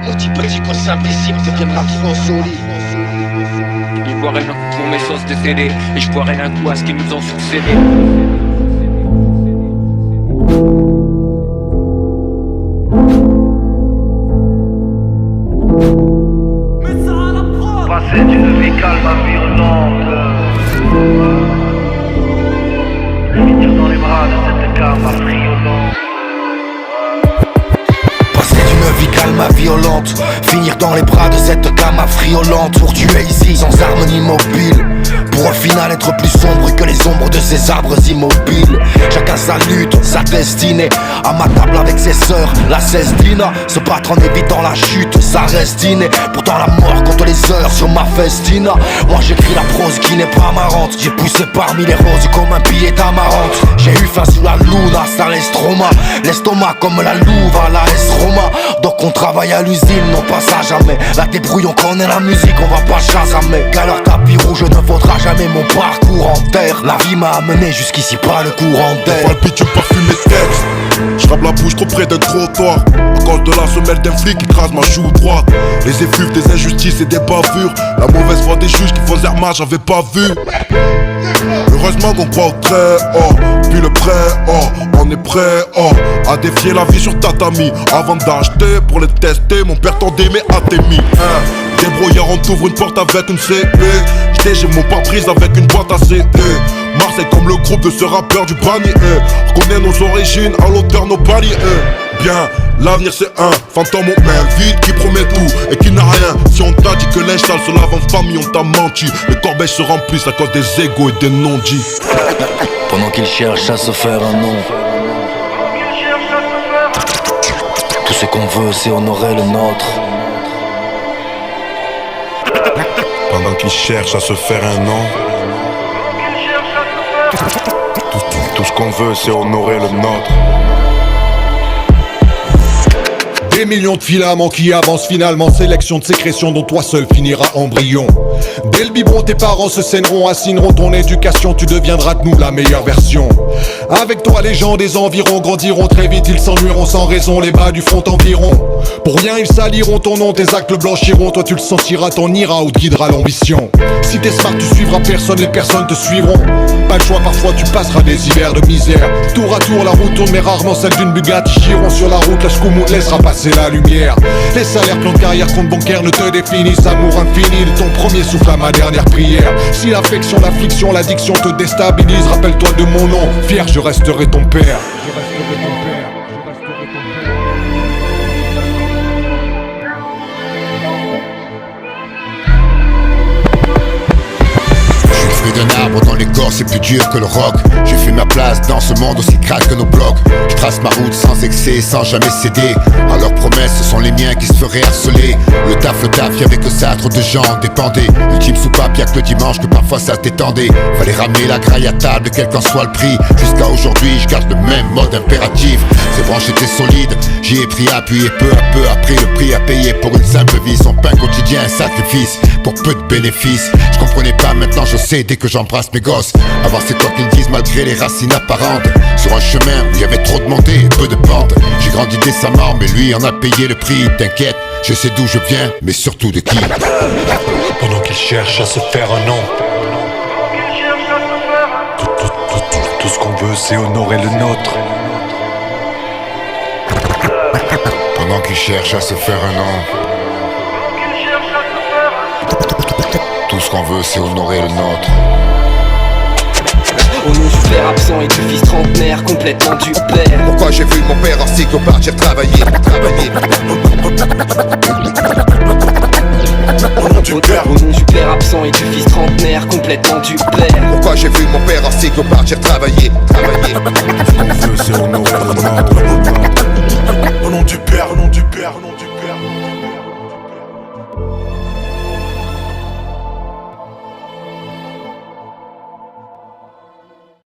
Mon petit cause invisible deviendra trop solide. Je bois rien pour mes sauces décédées, et je bois rien tout à ce qu'ils nous ont succédé. Passer d'une vie calme à violente, finir dans les bras de cette cave affriolante. Passer d'une vie calme à violente, finir dans les bras de cette gamme affriolante. Pour tuer ici sans armes ni mobile, pour au final être plus sombre que les ombres de ces arbres immobiles. Chacun sa lutte, sa destinée. À ma table avec ses sœurs, la cestine. Se battre en évitant la chute, ça reste inné. Pourtant la mort compte les heures sur ma festine. Moi j'écris la prose qui n'est pas marrante. J'ai poussé parmi les roses comme un billet d'amarante. J'ai eu faim sous la luna, ça laisse trauma. L'estomac comme la louve à la S-Roma. Donc on travaille à l'usine, non pas ça jamais. La débrouille, on connaît la musique, on va pas chasamer. Qu'à leur tapis rouge ne vaudra jamais mon parcours en terre. La vie m'a amené jusqu'ici, pas le courant d'air. Pas le bitume parfumé de texte. J'rappe la bouche trop près d'un trottoir. À cause de la semelle d'un flic qui crase ma joue droite. Les effluves des injustices et des bavures. La mauvaise foi des juges qui font zerma, j'avais pas vu. Heureusement qu'on croit au très haut. Puis le prêt, oh, on est prêt, oh, à défier la vie sur tatami. Avant d'acheter, pour les tester, mon père tendait mes atémies, débrouillard, on t'ouvre une porte avec une CB. J'ai mon pare-brise avec une boîte à CD. Marseille comme le groupe de ce rappeur du panier. Reconnais nos origines, à l'auteur nos paliers. Bien, l'avenir c'est un fantôme aux mains vides qui promet tout et qui n'a rien. Si on t'a dit que linge sale se lave en famille, on t'a menti. Les corbeilles se remplissent à cause des égos et des non-dits. Pendant qu'ils cherchent à se faire un nom, tout ce qu'on veut c'est honorer le nôtre. Pendant qu'ils cherchent à se faire un nom, tout ce qu'on veut c'est honorer le nôtre. Des millions de filaments qui avancent finalement, sélection de sécrétion dont toi seul finiras embryon. Dès le biberon tes parents se saigneront, assigneront ton éducation, tu deviendras de nous la meilleure version. Avec toi les gens des environs grandiront très vite, ils s'ennuieront sans raison, les bas du front t'environt. Pour rien ils saliront ton nom, tes actes le blanchiront, toi tu le sentiras, t'en iras où te guidera l'ambition. Si t'es smart tu suivras personne, les personnes te suivront. Pas le choix, parfois tu passeras des hivers de misère. Tour à tour la route tourne mais rarement celle d'une Bugatti. Chiron sur la route, la Shkoumoun laissera passer la lumière. Les salaires, plan de carrière, compte bancaire ne te définissent. Amour infini de ton premier souffle à ma dernière prière. Si l'affection, la fiction, l'addiction te déstabilise, rappelle-toi de mon nom, fier je resterai ton père. Je resterai ton père. Je resterai ton père. D'un arbre dans l'écorce c'est plus dur que le roc. J'ai fait ma place dans ce monde aussi crade que nos blocs. Je trace ma route sans excès, sans jamais céder à leurs promesses, ce sont les miens qui se feraient harceler. Le taf, y'avait que ça, trop de gens dépendaient. Ultime soupape, y'a que le dimanche que parfois ça se détendait. Fallait ramener la graille à table, quel qu'en soit le prix. Jusqu'à aujourd'hui, je garde le même mode impératif. Ces branches étaient solides, j'y ai pris appui et peu à peu après le prix à payer pour une simple vie. Son pain quotidien, un sacrifice pour peu de bénéfices. Je comprenais pas, maintenant je sais dès que j'embrasse mes gosses. Avant c'est toi qu'ils disent malgré les racines apparentes. Sur un chemin où il y avait trop de montées et peu de pentes. J'ai grandi décemment mais lui en a payé le prix. T'inquiète, je sais d'où je viens mais surtout de qui. Pendant qu'ils cherchent à se faire un nom, tout ce qu'on veut c'est honorer le nôtre. Pendant qu'ils cherchent à se faire un nom, tout ce qu'on veut c'est honorer le nôtre. Au nom du père absent et du fils trentenaire complètement du père. Pourquoi j'ai vu mon père en cycle partir travailler. Au nom du père. Au nom du père absent et du fils trentenaire complètement du père. Pourquoi j'ai vu mon père en cycle partir travailler. Tout ce qu'on veut c'est honorer le nôtre.